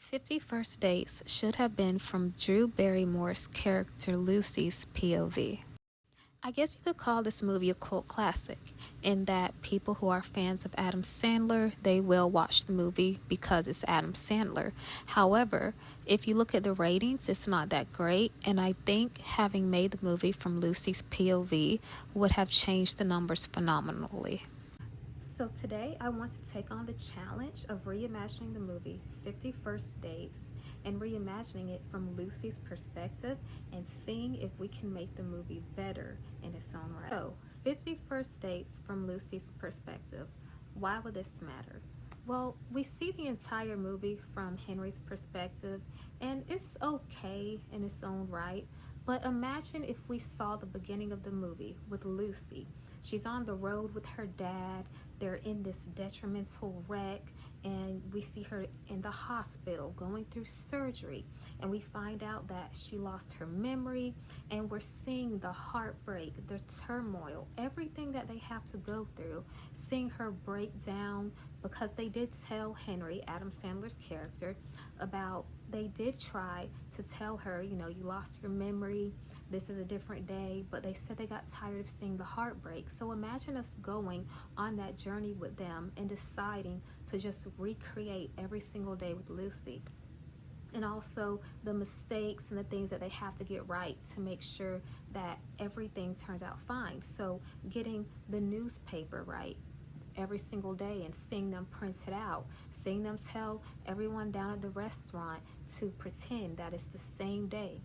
50 First Dates should have been from Drew Barrymore's character Lucy's POV. I guess you could call this movie a cult classic, in that people who are fans of Adam Sandler, they will watch the movie because it's Adam Sandler. However, if you look at the ratings, it's not that great, and I think having made the movie from Lucy's POV would have changed the numbers phenomenally. So today I want to take on the challenge of reimagining the movie 50 First Dates and reimagining it from Lucy's perspective and seeing if we can make the movie better in its own right. So 50 First Dates from Lucy's perspective. Why would this matter? Well, we see the entire movie from Henry's perspective, and it's okay in its own right. But imagine if we saw the beginning of the movie with Lucy. She's on the road with her dad. They're in this detrimental wreck, and we see her in the hospital going through surgery, and we find out that she lost her memory, and we're seeing the heartbreak, the turmoil, everything that they have to go through, seeing her break down because they did tell Henry, Adam Sandler's character, about they did try to tell her, you lost your memory, this is a different day, but they said they got tired of seeing the heartbreak. So imagine us going on that journey with them and deciding to just recreate every single day with Lucy. And also the mistakes and the things that they have to get right to make sure that everything turns out fine. So getting the newspaper right every single day and seeing them print it out, seeing them tell everyone down at the restaurant to pretend that it's the same day,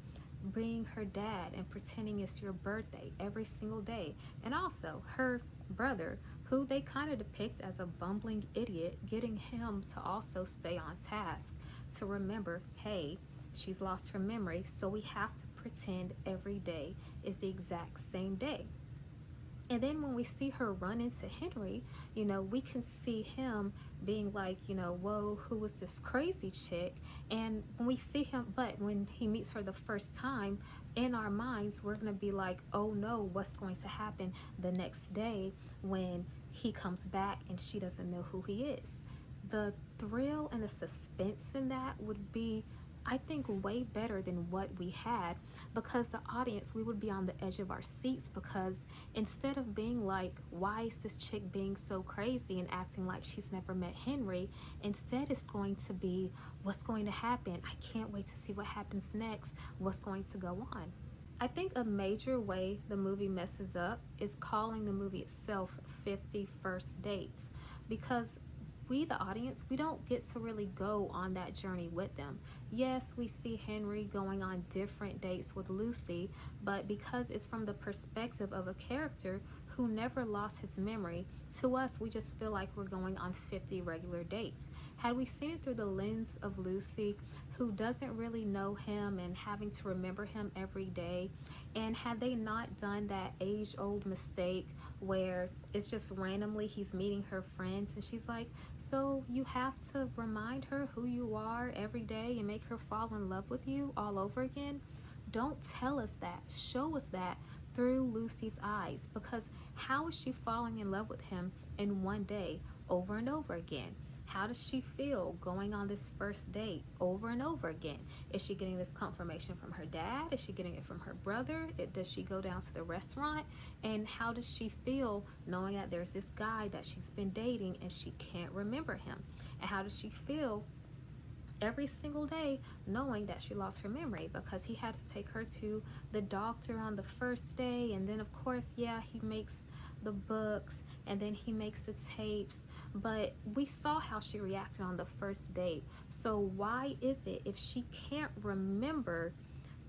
being her dad and pretending it's your birthday every single day, and also her brother, who they kind of depict as a bumbling idiot, getting him to also stay on task to remember, hey, she's lost her memory, so we have to pretend every day is the exact same day. And then when we see her run into Henry, we can see him being like, whoa, who was this crazy chick? And when we see him, but when he meets her the first time, in our minds, we're going to be like, oh no, what's going to happen the next day when he comes back and she doesn't know who he is? The thrill and the suspense in that would be, I think, way better than what we had, because the audience, we would be on the edge of our seats, because instead of being like, why is this chick being so crazy and acting like she's never met Henry, instead it's going to be, what's going to happen? I can't wait to see what happens next. What's going to go on? I think a major way the movie messes up is calling the movie itself 50 First Dates, because we, the audience, we don't get to really go on that journey with them. Yes, we see Henry going on different dates with Lucy, but because it's from the perspective of a character who never lost his memory, to us, we just feel like we're going on 50 regular dates. Had we seen it through the lens of Lucy, who doesn't really know him and having to remember him every day, and had they not done that age-old mistake where it's just randomly he's meeting her friends and she's like, so you have to remind her who you are every day and make her fall in love with you all over again? Don't tell us that. Show us that through Lucy's eyes, because how is she falling in love with him in one day over and over again? How does she feel going on this first date over and over again? Is she getting this confirmation from her dad? Is she getting it from her brother? Does she go down to the restaurant? And how does she feel knowing that there's this guy that she's been dating and she can't remember him? And how does she feel every single day knowing that she lost her memory because he had to take her to the doctor on the first day, and then of course, yeah, he makes the books and then he makes the tapes, but we saw how she reacted on the first date. So why is it, if she can't remember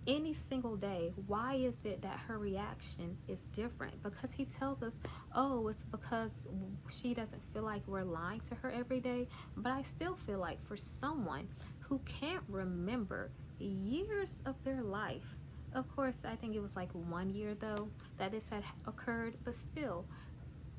any single day, why is it that her reaction is different? Because he tells us, oh, it's because she doesn't feel like we're lying to her every day. But I still feel like for someone who can't remember years of their life, of course, I think it was like 1 year though that this had occurred, but still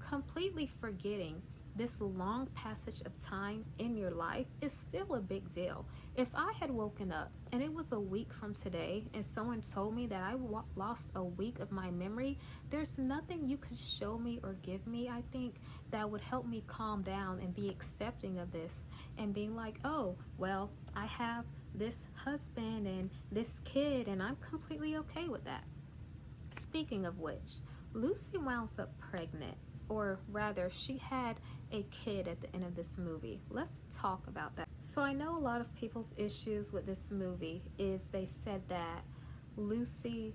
completely forgetting this long passage of time in your life is still a big deal. If I had woken up and it was a week from today and someone told me that I lost a week of my memory, there's nothing you could show me or give me, I think, that would help me calm down and be accepting of this and being like, oh, well, I have this husband and this kid and I'm completely okay with that. Speaking of which, Lucy winds up pregnant, or rather, she had a kid at the end of this movie. Let's talk about that. So, I know a lot of people's issues with this movie is they said that Lucy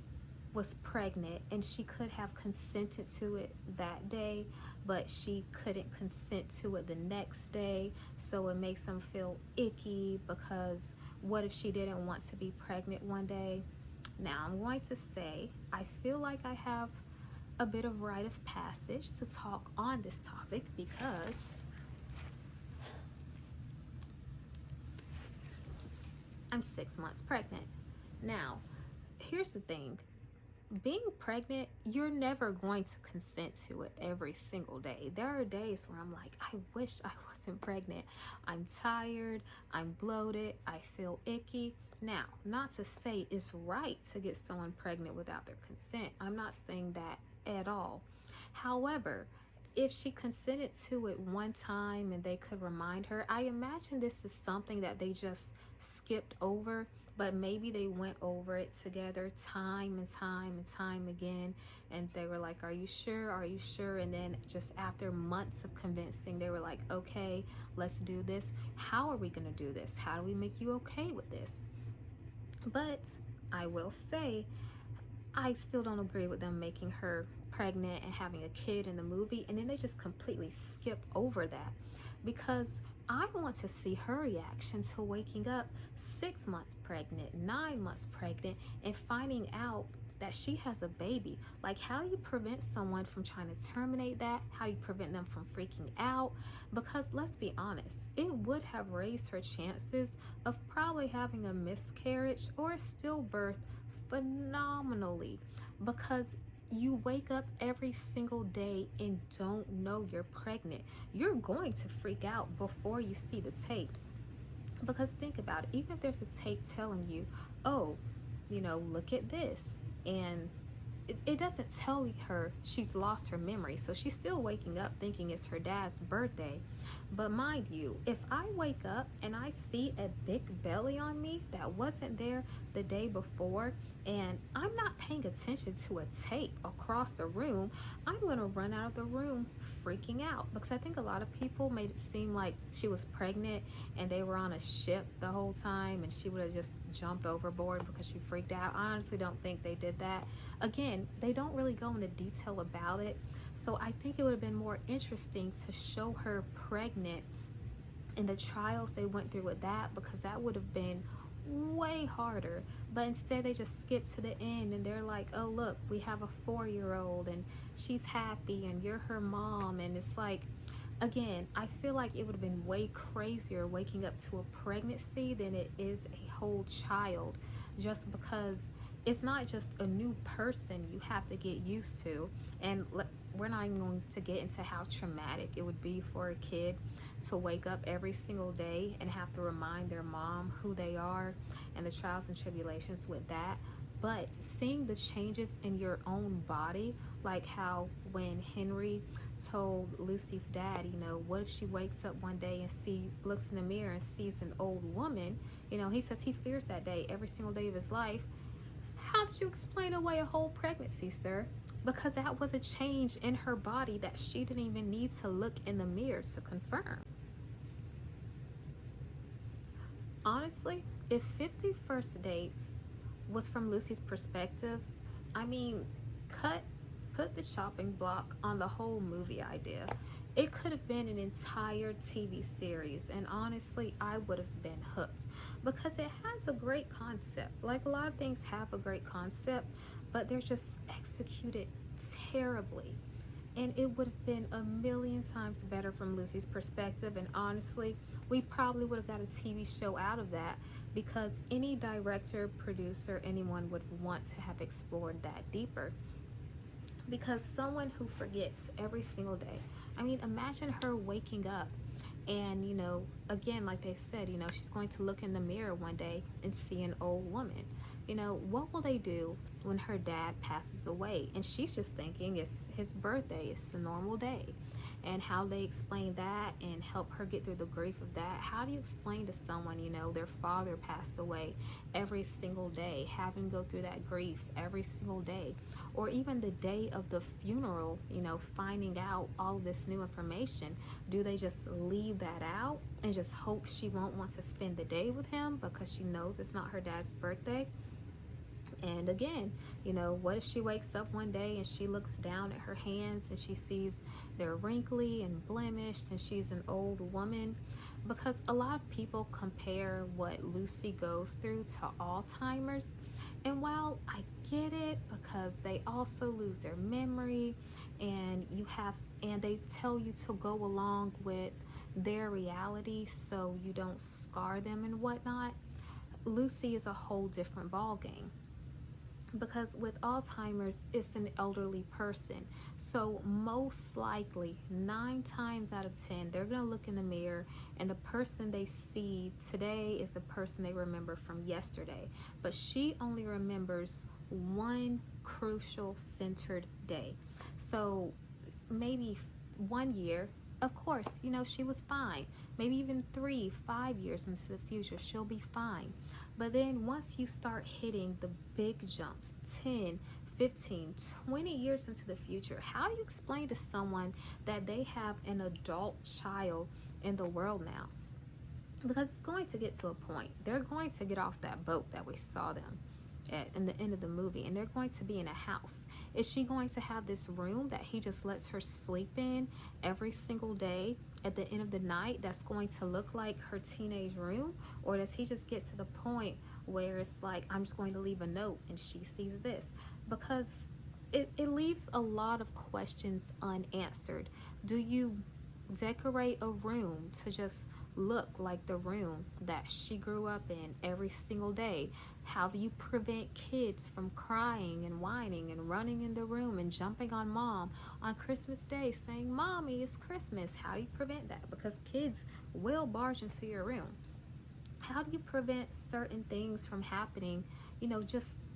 was pregnant and she could have consented to it that day, but she couldn't consent to it the next day. So it makes them feel icky because what if she didn't want to be pregnant one day? Now, I'm going to say, I feel like I have a bit of rite of passage to talk on this topic because I'm 6 months pregnant. Now, here's the thing. Being pregnant, you're never going to consent to it every single day. There are days where I'm like, I wish I wasn't pregnant. I'm tired, I'm bloated, I feel icky. Now, not to say it's right to get someone pregnant without their consent. I'm not saying that at all. However, if she consented to it one time and they could remind her, I imagine this is something that they just skipped over, but maybe they went over it together time and time and time again, and they were like, are you sure? Are you sure? And then just after months of convincing, they were like, okay, let's do this. How are we going to do this? How do we make you okay with this? But I will say, I still don't agree with them making her pregnant and having a kid in the movie, and then they just completely skip over that, because I want to see her reaction to waking up 6 months pregnant, 9 months pregnant, and finding out that she has a baby. Like, how do you prevent someone from trying to terminate that? How do you prevent them from freaking out? Because let's be honest, it would have raised her chances of probably having a miscarriage or a stillbirth phenomenally, because you wake up every single day and don't know you're pregnant. You're going to freak out before you see the tape. Because think about it, even if there's a tape telling you, oh, look at this, and it doesn't tell her she's lost her memory, so she's still waking up thinking it's her dad's birthday. But mind you, if I wake up and I see a big belly on me that wasn't there the day before, and I'm not paying attention to a tape across the room, I'm gonna run out of the room freaking out, because I think a lot of people made it seem like she was pregnant and they were on a ship the whole time and she would have just jumped overboard because she freaked out. I honestly don't think they did that. Again, they don't really go into detail about it, so I think it would have been more interesting to show her pregnant and the trials they went through with that, because that would have been way harder. But instead they just skip to the end and they're like, oh look, we have a 4-year-old and she's happy and you're her mom. And it's like, again, I feel like it would have been way crazier waking up to a pregnancy than it is a whole child, just because it's not just a new person you have to get used to. And we're not even going to get into how traumatic it would be for a kid to wake up every single day and have to remind their mom who they are and the trials and tribulations with that. But seeing the changes in your own body, like how when Henry told Lucy's dad, what if she wakes up one day and looks in the mirror and sees an old woman, he says he fears that day every single day of his life. How did you explain away a whole pregnancy, sir? Because that was a change in her body that she didn't even need to look in the mirror to confirm. Honestly, if 50 First Dates was from Lucy's perspective, I mean, put the chopping block on the whole movie idea. It could have been an entire TV series, and honestly, I would have been hooked, because it has a great concept. Like, a lot of things have a great concept, but they're just executed terribly. And it would have been a million times better from Lucy's perspective. And honestly, we probably would have got a TV show out of that, because any director, producer, anyone would want to have explored that deeper. Because someone who forgets every single day I mean, imagine her waking up and, again, like they said, she's going to look in the mirror one day and see an old woman. What will they do when her dad passes away? And she's just thinking it's his birthday, it's a normal day. And how they explain that and help her get through the grief of that. How do you explain to someone, their father passed away every single day, having to go through that grief every single day? Or even the day of the funeral, finding out all this new information. Do they just leave that out and just hope she won't want to spend the day with him because she knows it's not her dad's birthday? And again, what if she wakes up one day and she looks down at her hands and she sees they're wrinkly and blemished and she's an old woman? Because a lot of people compare what Lucy goes through to Alzheimer's. And while I get it, because they also lose their memory and they tell you to go along with their reality so you don't scar them and whatnot, Lucy is a whole different ballgame. Because with Alzheimer's, it's an elderly person. So most likely, 9 times out of 10, they're going to look in the mirror and the person they see today is the person they remember from yesterday. But she only remembers one crucial centered day. So maybe 1 year, of course, she was fine. Maybe even 3, 5 years into the future, she'll be fine. But then once you start hitting the big jumps, 10, 15, 20 years into the future, how do you explain to someone that they have an adult child in the world now? Because it's going to get to a point. They're going to get off that boat that we saw them at in the end of the movie, and they're going to be in a house. Is she going to have this room that he just lets her sleep in every single day at the end of the night that's going to look like her teenage room? Or does he just get to the point where it's like, I'm just going to leave a note and she sees this? Because it leaves a lot of questions unanswered. Do you decorate a room to just look like the room that she grew up in every single day? How do you prevent kids from crying and whining and running in the room and jumping on mom on Christmas Day saying, "Mommy, it's Christmas"? How do you prevent that? Because kids will barge into your room. How do you prevent certain things from happening, just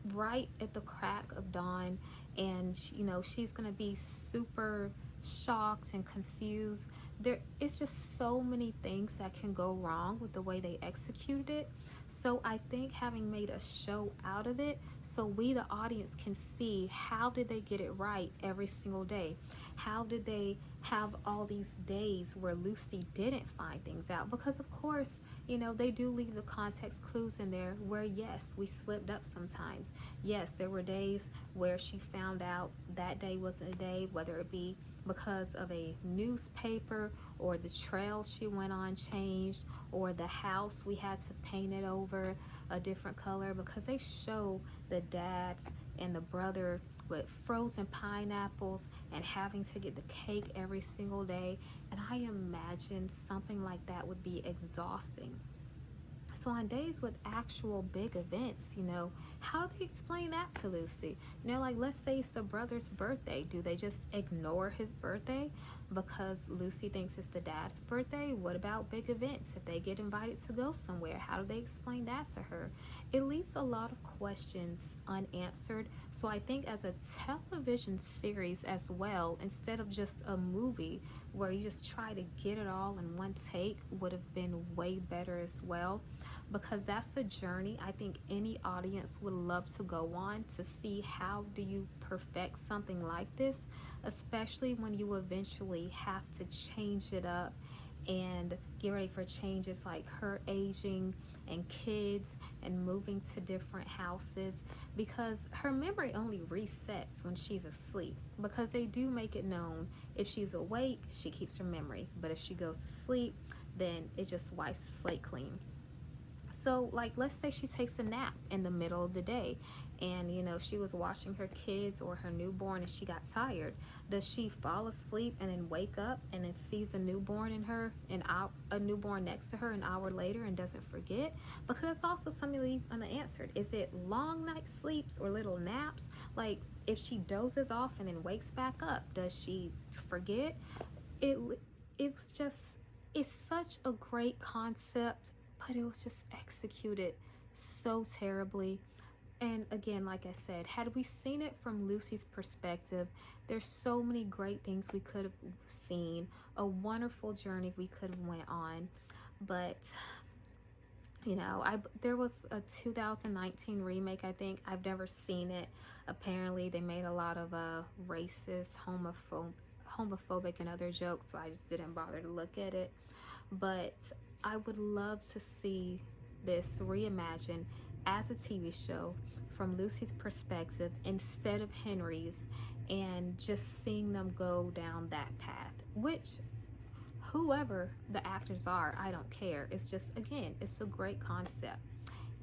right at the crack of dawn? And she's gonna be super shocked and confused. It's just so many things that can go wrong with the way they executed it. So I think having made a show out of it, so we the audience can see how did they get it right every single day. How did they have all these days where Lucy didn't find things out? Because of course, they do leave the context clues in there where yes, we slipped up sometimes. Yes, there were days where she found out that day wasn't a day, whether it be because of a newspaper or the trail she went on changed, or the house we had to paint it over a different color, because they show the dads and the brother with frozen pineapples and having to get the cake every single day. And I imagine something like that would be exhausting. So on days with actual big events, how do they explain that to Lucy? Like let's say it's the brother's birthday. Do they just ignore his birthday because Lucy thinks it's the dad's birthday? What about big events? If they get invited to go somewhere, how do they explain that to her? It leaves a lot of questions unanswered. So I think as a television series as well, instead of just a movie where you just try to get it all in one take, would have been way better as well. Because that's a journey I think any audience would love to go on, to see how do you perfect something like this, especially when you eventually have to change it up and get ready for changes like her aging and kids and moving to different houses, because her memory only resets when she's asleep, because they do make it known if she's awake she keeps her memory, but if she goes to sleep then it just wipes the slate clean. So, like, let's say she takes a nap in the middle of the day and, you know, she was watching her kids or her newborn and she got tired. Does she fall asleep and then wake up and then sees a newborn in her, a newborn next to her an hour later and doesn't forget? Because that's also something to leave unanswered. Is it long night sleeps or little naps? Like, if she dozes off and then wakes back up, does she forget? It's just, it's such a great concept, but it was just executed so terribly. And again, like I said, had we seen it from Lucy's perspective, there's so many great things we could have seen, a wonderful journey we could have went on. But you know, there was a 2019 remake, I think. I've never seen it. Apparently they made a lot of racist, homophobic and other jokes, so I just didn't bother to look at it. But I would love to see this reimagined as a TV show from Lucy's perspective instead of Henry's, and just seeing them go down that path, which whoever the actors are, I don't care. It's just, again, it's a great concept.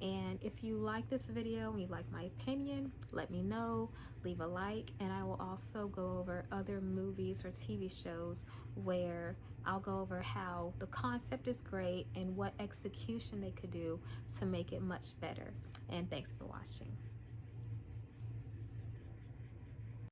And if you like this video and you like my opinion, let me know, leave a like, and I will also go over other movies or TV shows where I'll go over how the concept is great and what execution they could do to make it much better. And thanks for watching.